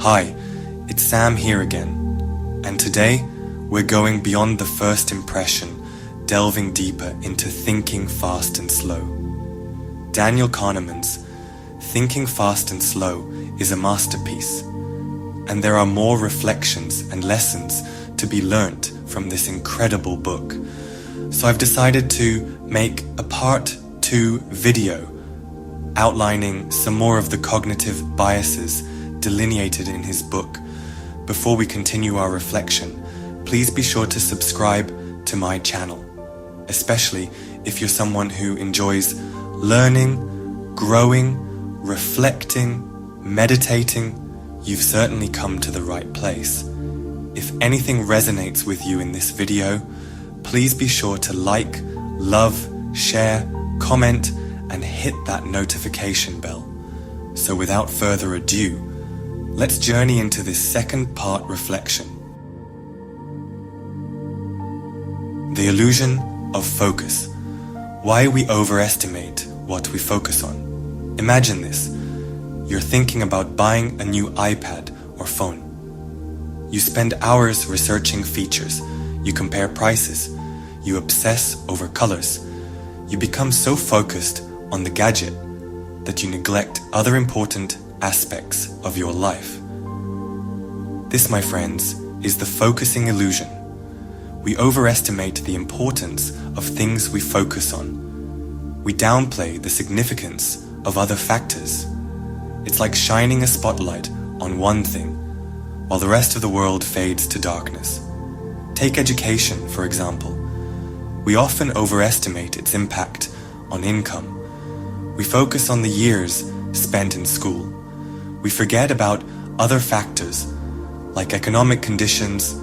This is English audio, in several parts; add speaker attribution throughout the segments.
Speaker 1: Hi, it's Sam here again, and today we're going beyond the first impression, delving deeper into Thinking Fast and Slow. Daniel Kahneman's Thinking Fast and Slow is a masterpiece, and there are more reflections and lessons to be learnt from this incredible book. So I've decided to make a part 2 video outlining some more of the cognitive biases delineated in his book. Before we continue our reflection, please be sure to subscribe to my channel, especially if you're someone who enjoys learning, growing, reflecting, meditating. You've certainly come to the right place. If anything resonates with you in this video, please be sure to like, love, share, comment, and hit that notification bell. So without further ado, let's journey into this second part reflection. The illusion of focus. Why we overestimate what we focus on. Imagine this. You're thinking about buying a new iPad or phone. You spend hours researching features. You compare prices. You obsess over colors. You become so focused on the gadget that you neglect other important aspects of your life. This, my friends, is the focusing illusion. We overestimate the importance of things we focus on. We downplay the significance of other factors. It's like shining a spotlight on one thing, while the rest of the world fades to darkness. Take education, for example. We often overestimate its impact on income. We focus on the years spent in school. We forget about other factors like economic conditions,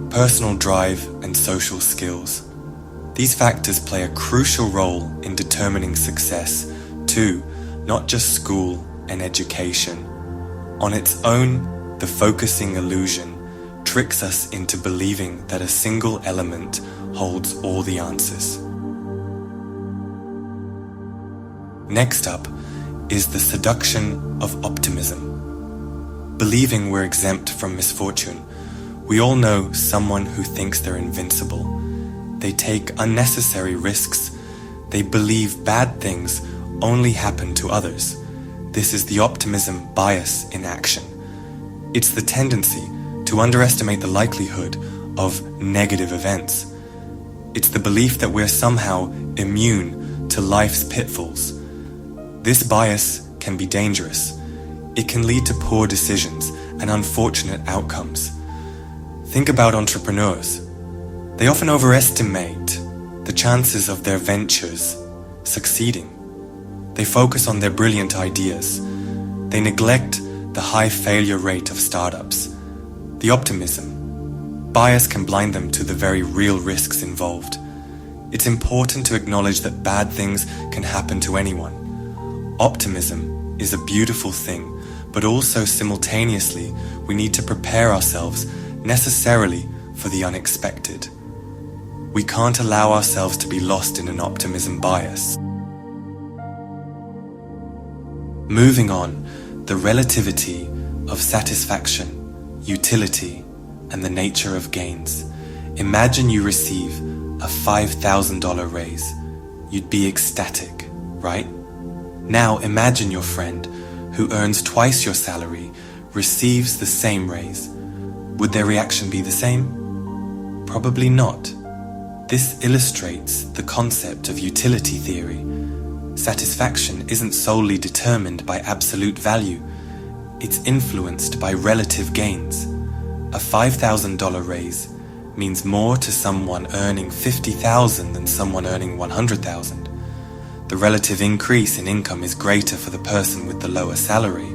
Speaker 1: personal drive, and social skills. These factors play a crucial role in determining success too, not just school and education. On its own, the focusing illusion tricks us into believing that a single element holds all the answers. Next up is the seduction of optimism. Believing we're exempt from misfortune. We all know someone who thinks they're invincible. They take unnecessary risks. They believe bad things only happen to others. This is the optimism bias in action. It's the tendency to underestimate the likelihood of negative events. It's the belief that we're somehow immune to life's pitfalls. This bias can be dangerous. It can lead to poor decisions and unfortunate outcomes. Think about entrepreneurs. They often overestimate the chances of their ventures succeeding. They focus on their brilliant ideas. They neglect the high failure rate of startups. The optimism bias can blind them to the very real risks involved. It's important to acknowledge that bad things can happen to anyone. Optimism is a beautiful thing, but also simultaneously we need to prepare ourselves necessarily for the unexpected. We can't allow ourselves to be lost in an optimism bias. Moving on, the relativity of satisfaction, utility, and the nature of gains. Imagine you receive a $5,000 raise. You'd be ecstatic, right? Now imagine your friend who earns twice your salary receives the same raise. Would their reaction be the same? Probably not. This illustrates the concept of utility theory. Satisfaction isn't solely determined by absolute value. It's influenced by relative gains. A $5,000 raise means more to someone earning $50,000 than someone earning $100,000. The relative increase in income is greater for the person with the lower salary.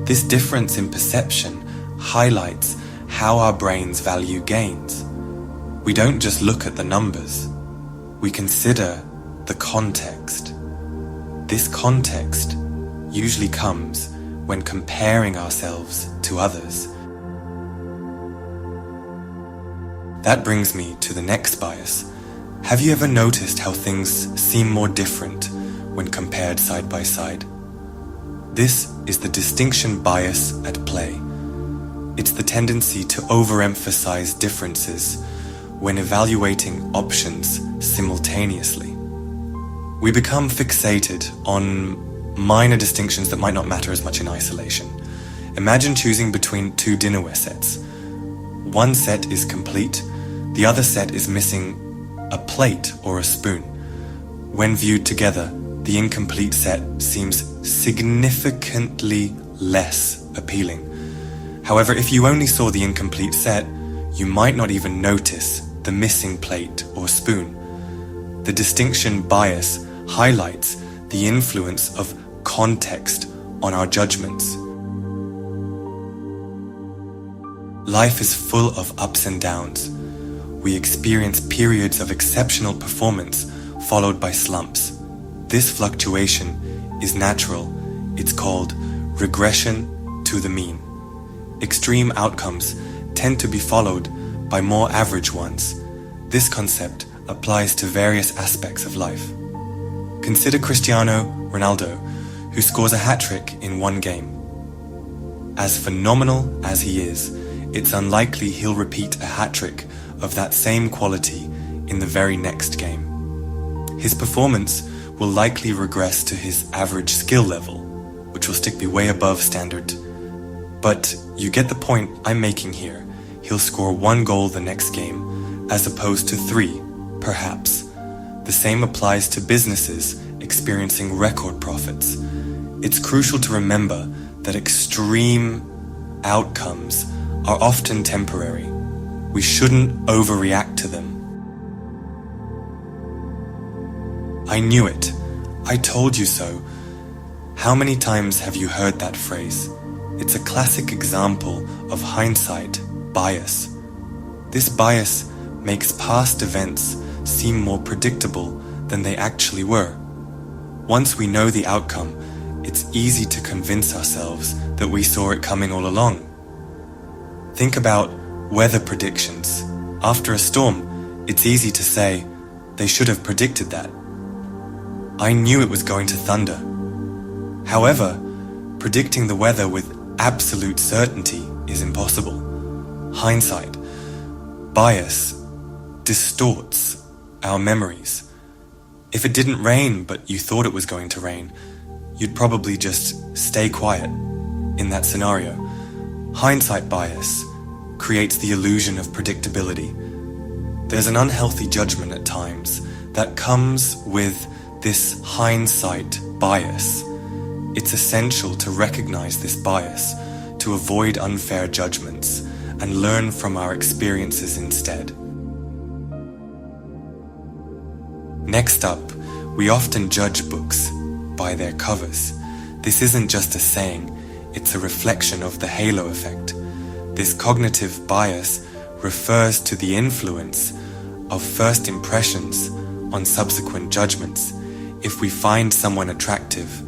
Speaker 1: This difference in perception highlights how our brains value gains. We don't just look at the numbers. We consider the context. This context usually comes when comparing ourselves to others. That brings me to the next bias. Have you ever noticed how things seem more different when compared side by side? This is the distinction bias at play. It's the tendency to overemphasize differences when evaluating options simultaneously. We become fixated on minor distinctions that might not matter as much in isolation. Imagine choosing between two dinnerware sets. One set is complete, the other set is missing a plate or a spoon. When viewed together, the incomplete set seems significantly less appealing. However, if you only saw the incomplete set, you might not even notice the missing plate or spoon. The distinction bias highlights the influence of context on our judgments. Life is full of ups and downs. We experience periods of exceptional performance followed by slumps. This fluctuation is natural. It's called regression to the mean. Extreme outcomes tend to be followed by more average ones. This concept applies to various aspects of life. Consider Cristiano Ronaldo, who scores a hat-trick in one game. As phenomenal as he is, it's unlikely he'll repeat a hat-trick of that same quality in the very next game. His performance will likely regress to his average skill level, which will still be way above standard. But you get the point I'm making here. He'll score 1 goal the next game, as opposed to 3, perhaps. The same applies to businesses experiencing record profits. It's crucial to remember that extreme outcomes are often temporary. We shouldn't overreact to them. I knew it. I told you so. How many times have you heard that phrase? It's a classic example of hindsight bias. This bias makes past events seem more predictable than they actually were. Once we know the outcome, it's easy to convince ourselves that we saw it coming all along. Think about weather predictions. After a storm, it's easy to say, they should have predicted that. I knew it was going to thunder. However, predicting the weather with absolute certainty is impossible. Hindsight, bias, distorts our memories. If it didn't rain but you thought it was going to rain, you'd probably just stay quiet in that scenario. Hindsight bias creates the illusion of predictability. There's an unhealthy judgment at times that comes with this hindsight bias. It's essential to recognize this bias to avoid unfair judgments and learn from our experiences instead. Next up, we often judge books by their covers. This isn't just a saying, it's a reflection of the halo effect. This cognitive bias refers to the influence of first impressions on subsequent judgments. If we find someone attractive,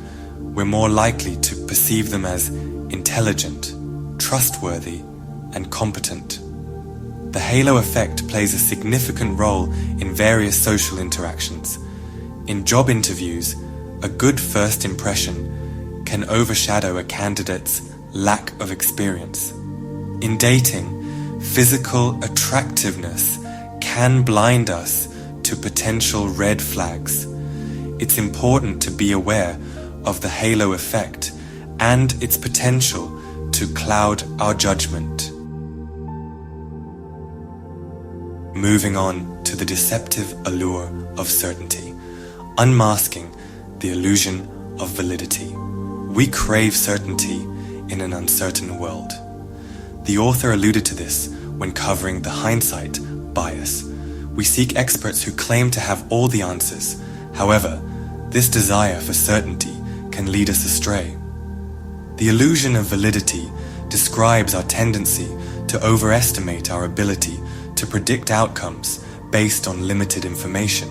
Speaker 1: we're more likely to perceive them as intelligent, trustworthy, and competent. The halo effect plays a significant role in various social interactions. In job interviews, a good first impression can overshadow a candidate's lack of experience. In dating, physical attractiveness can blind us to potential red flags. It's important to be aware of the halo effect and its potential to cloud our judgment. Moving on to the deceptive allure of certainty, unmasking the illusion of validity. We crave certainty in an uncertain world. The author alluded to this when covering the hindsight bias. We seek experts who claim to have all the answers. However, this desire for certainty can lead us astray. The illusion of validity describes our tendency to overestimate our ability to predict outcomes based on limited information.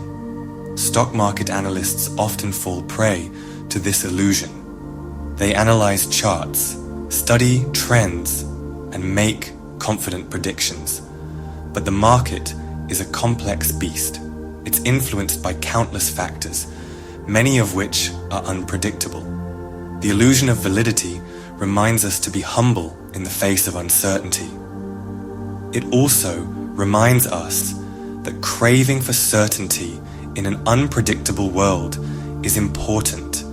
Speaker 1: Stock market analysts often fall prey to this illusion. They analyze charts, study trends, and make confident predictions. But the market is a complex beast. It's influenced by countless factors, many of which are unpredictable. The illusion of validity reminds us to be humble in the face of uncertainty. It also reminds us that craving for certainty in an unpredictable world is important,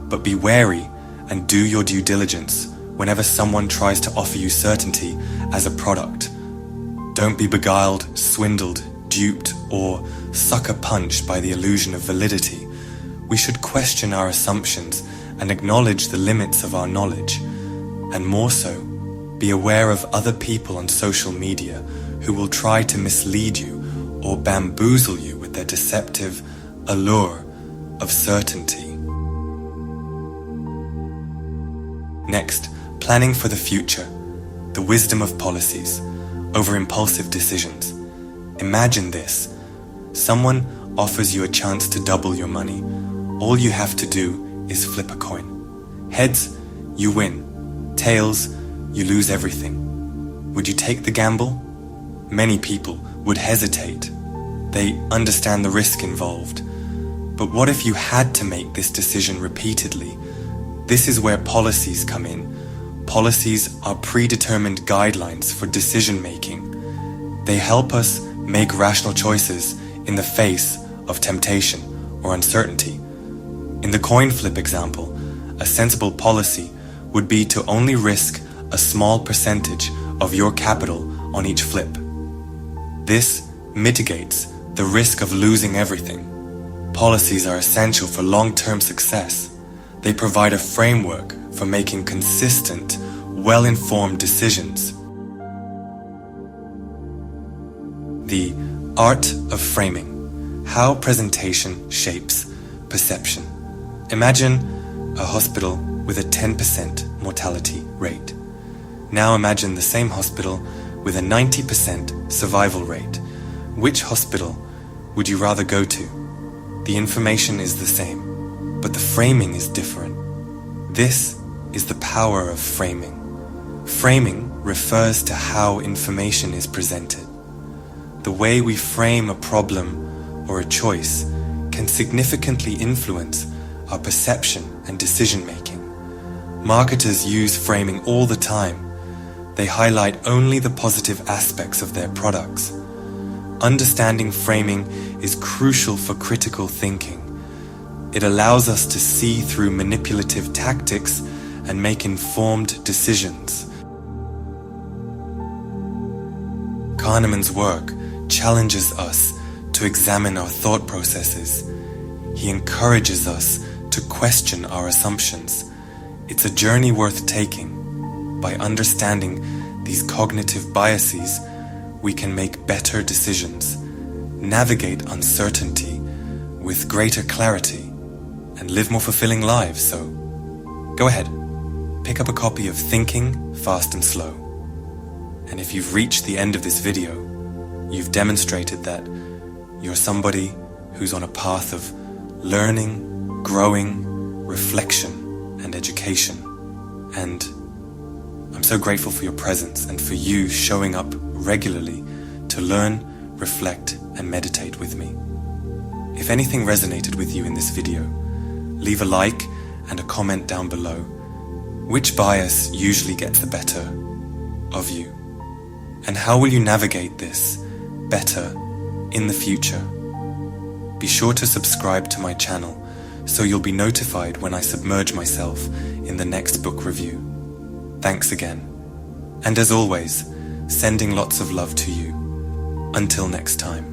Speaker 1: but be wary and do your due diligence whenever someone tries to offer you certainty as a product. Don't be beguiled, swindled, duped, or sucker punched by the illusion of validity. We should question our assumptions and acknowledge the limits of our knowledge, and more so, be aware of other people on social media who will try to mislead you or bamboozle you with their deceptive allure of certainty. Next, planning for the future, the wisdom of policies over impulsive decisions. Imagine this. Someone offers you a chance to double your money. All you have to do is flip a coin. Heads, you win. Tails, you lose everything. Would you take the gamble? Many people would hesitate. They understand the risk involved. But what if you had to make this decision repeatedly? This is where policies come in. Policies are predetermined guidelines for decision making. They help us make rational choices in the face of temptation or uncertainty. In the coin flip example, a sensible policy would be to only risk a small percentage of your capital on each flip. This mitigates the risk of losing everything. Policies are essential for long-term success. They provide a framework for making consistent, well-informed decisions. The art of framing, how presentation shapes perception. Imagine a hospital with a 10% mortality rate. Now imagine the same hospital with a 90% survival rate. Which hospital would you rather go to? The information is the same, but the framing is different. This is the power of framing. Framing refers to how information is presented. The way we frame a problem or a choice can significantly influence our perception and decision making. Marketers use framing all the time. They highlight only the positive aspects of their products. Understanding framing is crucial for critical thinking. It allows us to see through manipulative tactics and make informed decisions. Kahneman's work challenges us to examine our thought processes. He encourages us to question our assumptions. It's a journey worth taking. By understanding these cognitive biases, we can make better decisions, navigate uncertainty with greater clarity, and live more fulfilling lives. So, go ahead, pick up a copy of Thinking Fast and Slow. And if you've reached the end of this video, you've demonstrated that you're somebody who's on a path of learning, growing, reflection, and education. And I'm so grateful for your presence and for you showing up regularly to learn, reflect, and meditate with me. If anything resonated with you in this video, leave a like and a comment down below. Which bias usually gets the better of you? And how will you navigate this better in the future? Be sure to subscribe to my channel so you'll be notified when I submerge myself in the next book review. Thanks again. And as always, sending lots of love to you. Until next time.